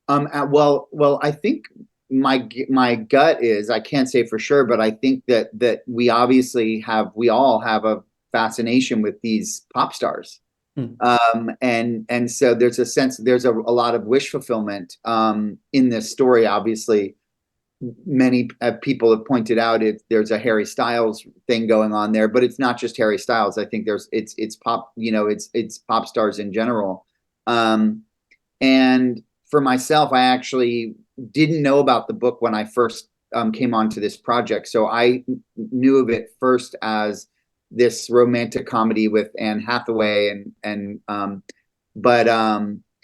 Well, I think my gut is, I can't say for sure, but I think that we all have a fascination with these pop stars. Hmm. And so there's a sense, there's a lot of wish fulfillment in this story. Obviously, many people have pointed out there's a Harry Styles thing going on there, but it's not just Harry Styles. I think it's pop, it's pop stars in general. Um, and for myself, I actually didn't know about the book when I first came onto this project. So I knew of it first as this romantic comedy with Anne Hathaway, but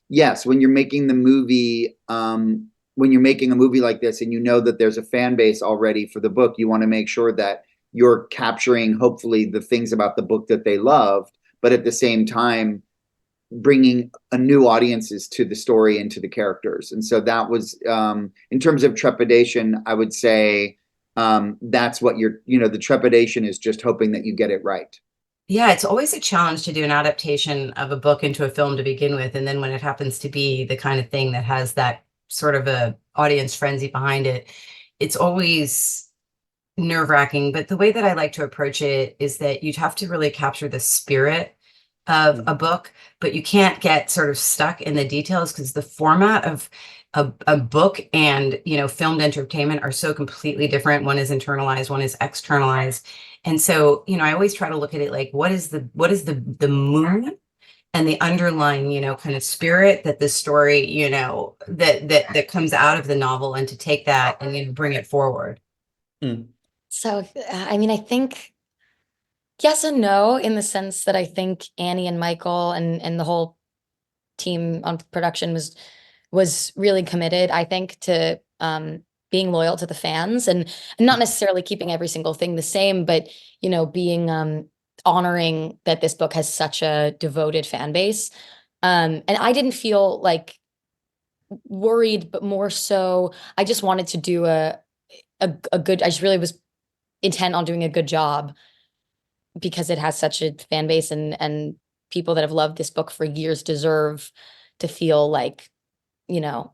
yes, when you're making the movie, when you're making a movie like this, and you know that there's a fan base already for the book, you want to make sure that you're capturing, hopefully, the things about the book that they loved, but at the same time bringing a new audiences to the story and to the characters. And so that was, in terms of trepidation, I would say that's what the trepidation is, just hoping that you get it right. Yeah, it's always a challenge to do an adaptation of a book into a film to begin with. And then when it happens to be the kind of thing that has that sort of a audience frenzy behind it, it's always nerve-wracking. But the way that I like to approach it is that you'd have to really capture the spirit of a book, but you can't get sort of stuck in the details because the format of a book and filmed entertainment are so completely different. One is internalized, one is externalized. And so, I always try to look at it like what is the mood and the underlying, kind of spirit that the story, that comes out of the novel, and to take that and bring it forward. Hmm. So, I mean, I think yes and no, in the sense that I think Annie and Michael and the whole team on production was really committed, I think, to being loyal to the fans and not necessarily keeping every single thing the same, but being honoring that this book has such a devoted fan base. And I didn't feel like worried, but more so I just wanted to do a good, I just really was intent on doing a good job because it has such a fan base, and people that have loved this book for years deserve to feel like, you know,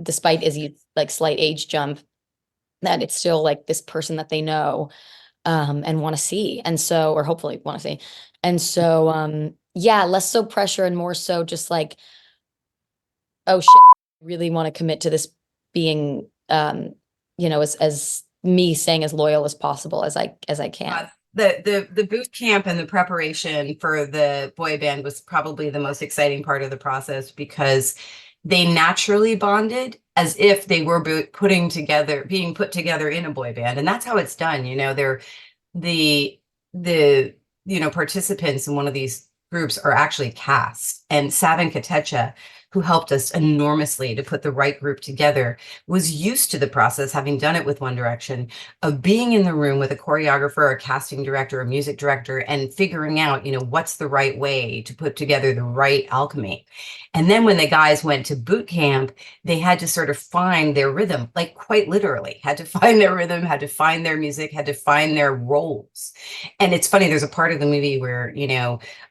despite Izzy's like slight age jump, that it's still like this person that they know and want to see. And so, or hopefully want to see. And so yeah, less so pressure and more so just like, oh shit, I really want to commit to this being as me saying as loyal as possible as I can. The boot camp and the preparation for the boy band was probably the most exciting part of the process, because they naturally bonded as if they were being put together in a boy band. And that's how it's done. They're the participants in one of these groups are actually cast. And Savin Katecha, who helped us enormously to put the right group together, was used to the process, having done it with One Direction, of being in the room with a choreographer, a casting director, a music director, and figuring out, what's the right way to put together the right alchemy. And then when the guys went to boot camp, they had to sort of find their rhythm, like quite literally, had to find their rhythm, had to find their music, had to find their roles. And it's funny, there's a part of the movie where,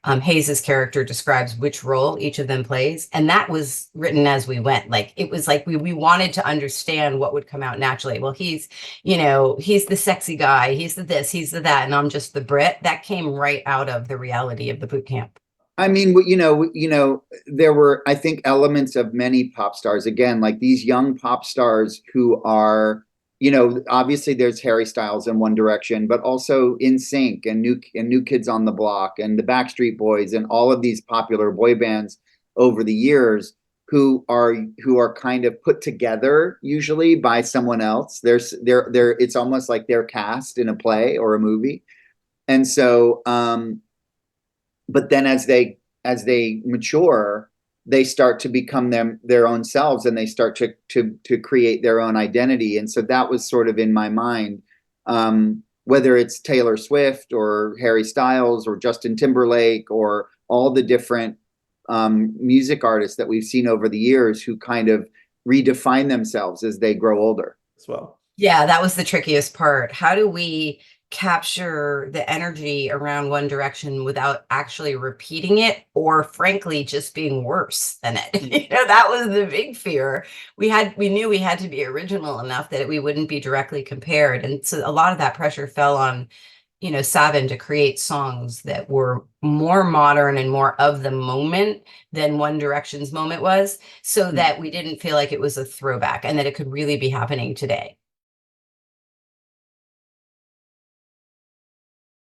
Hayes's character describes which role each of them plays. And that was written as we went. Like, it was like we wanted to understand what would come out naturally. Well, he's the sexy guy, he's the this, he's the that, and I'm just the Brit. That came right out of the reality of the boot camp. I mean, there were, I think, elements of many pop stars, again, like these young pop stars who are, obviously there's Harry Styles in One Direction, but also NSYNC and New Kids on the Block and the Backstreet Boys and all of these popular boy bands over the years who are kind of put together usually by someone else. It's almost like they're cast in a play or a movie. And so but then as they mature, they start to become their own selves, and they start to create their own identity. And so that was sort of in my mind, whether it's Taylor Swift or Harry Styles or Justin Timberlake or all the different music artists that we've seen over the years who kind of redefine themselves as they grow older As well. Yeah, that was the trickiest part. How do we capture the energy around One Direction without actually repeating it, or frankly just being worse than it. That was the big fear. We knew we had to be original enough that we wouldn't be directly compared, and so a lot of that pressure fell on Savin to create songs that were more modern and more of the moment than One Direction's moment was, so that we didn't feel like it was a throwback and that it could really be happening today.